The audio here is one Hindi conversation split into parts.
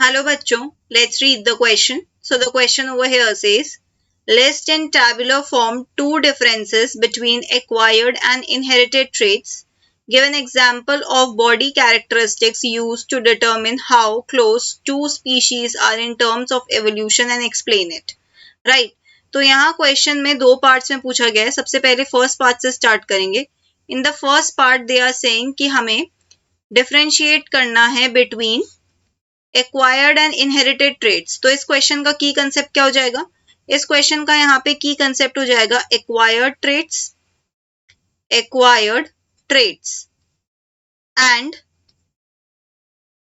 Hello bachcho, let's read the question. So the question over here says, list in tabular form two differences between acquired and inherited traits. Give an example of body characteristics used to determine how close two species are in terms of evolution and explain it. Right. तो यहाँ क्वेश्चन में दो पार्ट्स में पूछा गया है. सबसे पहले फर्स्ट पार्ट से स्टार्ट करेंगे. In the first part they are saying कि हमें डिफरेंशिएट करना है between acquired and inherited traits. तो इस क्वेश्चन का की कंसेप्ट क्या हो जाएगा? इस क्वेश्चन का यहाँ पे की कंसेप्ट हो जाएगा acquired traits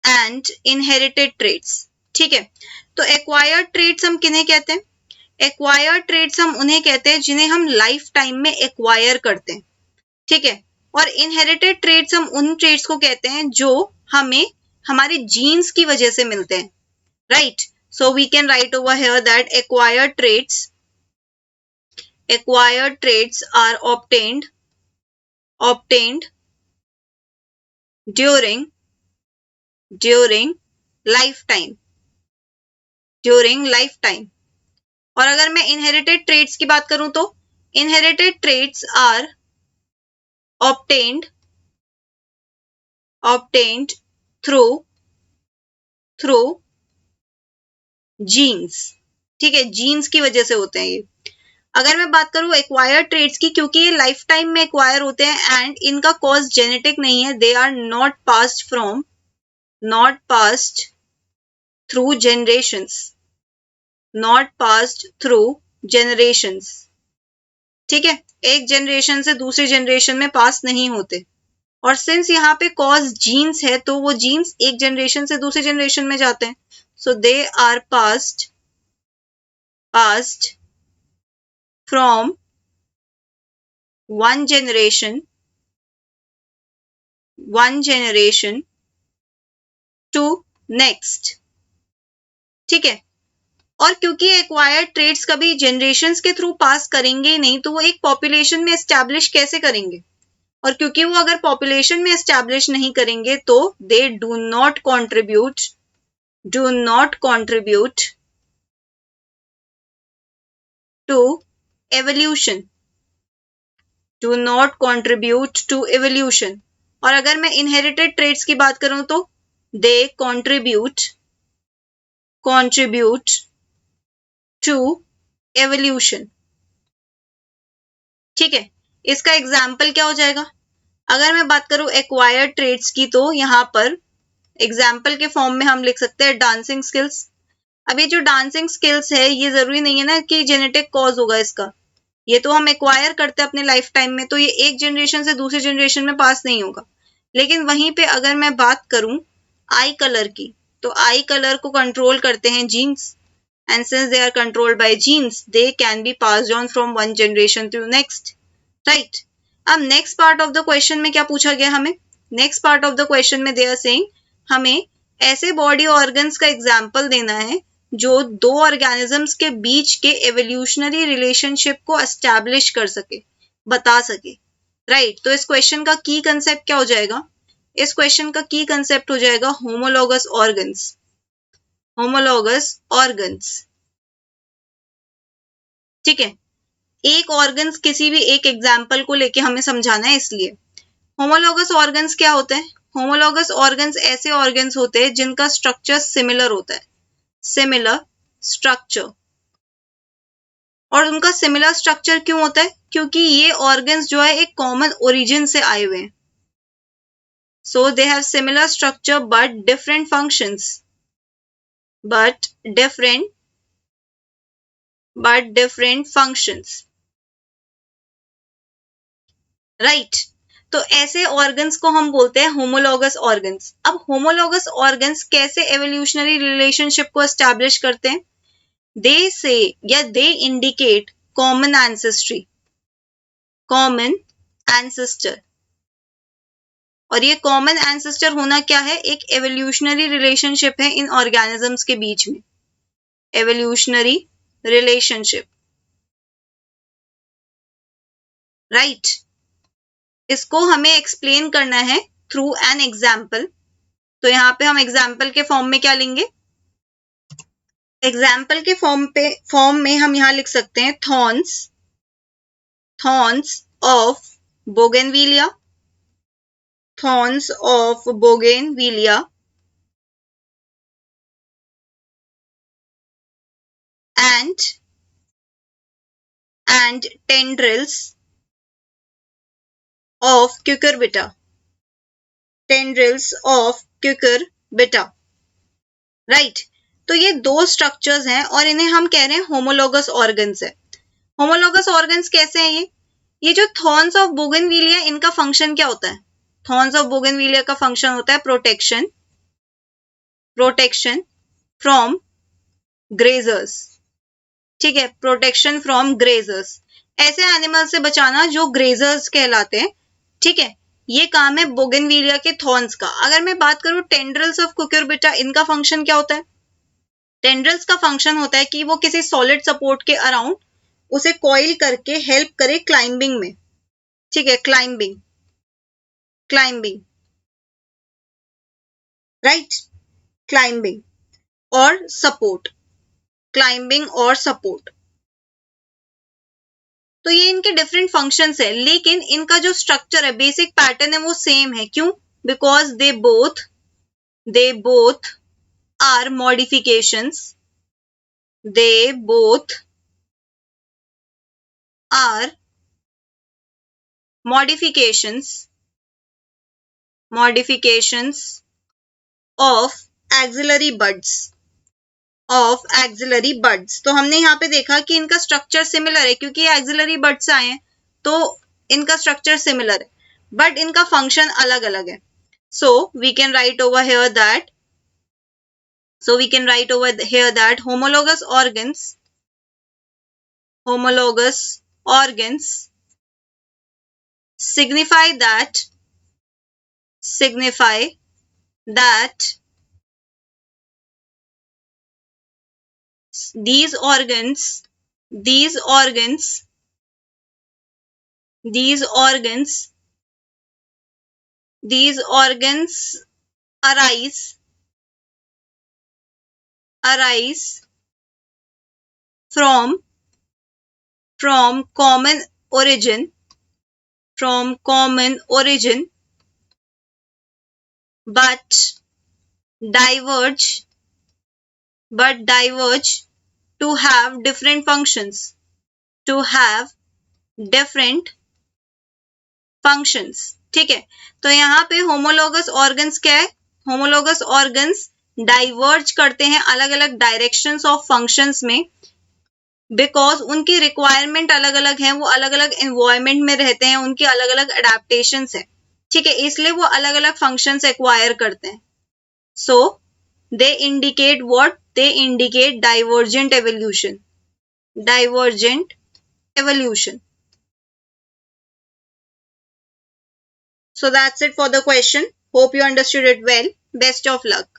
and inherited traits. ठीक है. तो एक्वायर्ड ट्रेड्स हम किन्हें कहते हैं? एक्वायर्ड ट्रेड्स हम उन्हें कहते हैं जिन्हें हम लाइफ टाइम में एक्वायर करते हैं. ठीक है. और इनहेरिटेड ट्रेड्स हम उन ट्रेड्स को कहते हैं जो हमें हमारे जीन्स की वजह से मिलते हैं. Right. So we can write over here that acquired traits are obtained during lifetime. और अगर मैं इनहेरिटेड ट्रेड्स की बात करूं तो inherited traits are obtained through genes. ठीक है. जीन्स की वजह से होते हैं ये. अगर मैं बात करूं एक्वायर्ड ट्रेड्स की, क्योंकि ये लाइफ टाइम में एक्वायर होते हैं एंड इनका कॉज जेनेटिक नहीं है, they are not passed through generations. ठीक है. एक जनरेशन से दूसरे जनरेशन में पास नहीं होते. और सिंस यहाँ पे कॉज जीन्स है तो वो जीन्स एक जनरेशन से दूसरे जनरेशन में जाते हैं. So they are passed from one generation to next. ठीक है. और क्योंकि एक्वायर्ड ट्रेड्स कभी जनरेशंस के थ्रू पास करेंगे ही नहीं, तो वो एक पॉपुलेशन में एस्टैब्लिश कैसे करेंगे? और क्योंकि वो अगर पॉपुलेशन में एस्टैब्लिश नहीं करेंगे तो they do not contribute to evolution. और अगर मैं इनहेरिटेड ट्रेड्स की बात करूं तो दे कंट्रीब्यूट टू एवोल्यूशन. ठीक है. इसका एग्जाम्पल क्या हो जाएगा? अगर मैं बात करूं एक्वायर्ड ट्रेड्स की तो यहाँ पर एग्जाम्पल के फॉर्म में हम लिख सकते हैं डांसिंग स्किल्स. अब ये जो डांसिंग स्किल्स है ये जरूरी नहीं है ना कि जेनेटिक कॉज होगा इसका. ये तो हम एक्वायर करते हैं अपने लाइफ टाइम में, तो ये एक जनरेशन से दूसरी जनरेशन में पास नहीं होगा. लेकिन वहीं पे अगर मैं बात करूं आई कलर की, तो आई कलर को कंट्रोल करते हैं genes, and since they are controlled by genes they can be passed on from one generation to next. Right. अब next part of the question में क्या पूछा गया हमें? Next part of the question में दे आर सेइंग हमें ऐसे बॉडी ऑर्गन्स का एग्जाम्पल देना है जो दो ऑर्गेनिजम्स के बीच के एवोल्यूशनरी रिलेशनशिप को एस्टैब्लिश कर सके, बता सके. राइट. तो इस क्वेश्चन का की कंसेप्ट क्या हो जाएगा? इस क्वेश्चन का की कंसेप्ट हो जाएगा होमोलॉगस ऑर्गन्स. ठीक है. एक ऑर्गन्स किसी भी एक एग्जाम्पल को लेके हमें समझाना है, इसलिए होमोलॉगस ऑर्गन्स क्या होते हैं? होमोलॉगस ऑर्गन्स ऐसे ऑर्गन्स होते हैं जिनका स्ट्रक्चर सिमिलर होता है, सिमिलर स्ट्रक्चर. और उनका सिमिलर स्ट्रक्चर क्यों होता है? क्योंकि ये ऑर्गन्स जो है एक कॉमन ओरिजिन से आए हुए हैं. So they have similar structure but different functions. Right. तो ऐसे ऑर्गन्स को हम बोलते हैं होमोलॉगस ऑर्गन्स. अब होमोलॉगस ऑर्गन्स कैसे एवोल्यूशनरी रिलेशनशिप को एस्टैब्लिश करते हैं? दे से या दे इंडिकेट कॉमन एंसेस्टर. और ये कॉमन एंसेस्टर होना क्या है? एक एवोल्यूशनरी रिलेशनशिप है इन ऑर्गेनिजम्स के बीच में. Evolutionary relationship. राइट. इसको हमें एक्सप्लेन करना है थ्रू एन एग्जाम्पल. तो यहाँ पे हम एग्जाम्पल के फॉर्म में क्या लेंगे? एग्जाम्पल के फॉर्म में हम यहाँ लिख सकते हैं thorns of bougainvillea, thorns of bougainvillea and tendrils of cucurbita, tendrils of cucurbita, right. तो ये दो स्ट्रक्चर्स हैं और इन्हें हम कह रहे हैं होमोलोगस ऑर्गन्स है। होमोलोगस ऑर्गन्स कैसे हैं ये जो थॉर्न्स ऑफ बोगेनविलिया, इनका फंक्शन क्या होता है? थॉर्न्स ऑफ बोगेनविलिया का फंक्शन होता है प्रोटेक्शन फ्रॉम ग्रेजर्स, ठीक है, प्रोटेक्शन फ्रॉम ग्रेजर्स, ऐसे एनिमल से बचाना जो ग्रेजर्स कहलाते हैं, ठीक है। ये काम है बोगेनविलिया के थॉर्न्स का। अगर मैं बात करूं टेंड्रिल्स ऑफ कुकुरबिटा, इनका फंक्शन क्या होता है? टेंड्रिल्स का फंक्शन होता है कि वो किसी सॉलिड सपोर्ट के अराउंड उसे कॉइल करके हेल्प करे क्लाइंबिंग में, ठीक है, क्लाइंबिंग राइट, क्लाइंबिंग और सपोर्ट, क्लाइंबिंग और सपोर्ट। तो ये इनके डिफरेंट फंक्शंस है, लेकिन इनका जो स्ट्रक्चर है, बेसिक पैटर्न है, वो सेम है। क्यों? Because they both are modifications, they both are modifications of axillary buds। तो हमने यहाँ पे देखा कि इनका स्ट्रक्चर सिमिलर है, क्योंकि ये एक्सिलरी बड से आए हैं, तो इनका स्ट्रक्चर सिमिलर है, बट इनका फंक्शन अलग अलग है। So we can write over here that homologous organs signify that these organs arise from common origin, but diverge to have different functions, ठीक है। तो यहाँ पे होमोलोगस ऑर्गन्स क्या है? होमोलोगस ऑर्गन्स डाइवर्ज करते हैं अलग अलग डायरेक्शंस ऑफ फंक्शंस में, बिकॉज उनकी रिक्वायरमेंट अलग अलग है, वो अलग अलग एनवायरमेंट में रहते हैं, उनकी अलग अलग एडेप्टेशंस है, ठीक है, इसलिए वो अलग अलग फंक्शंस एक्वायर करते हैं। सो they indicate divergent evolution। So that's it for the question. Hope you understood it well. Best of luck.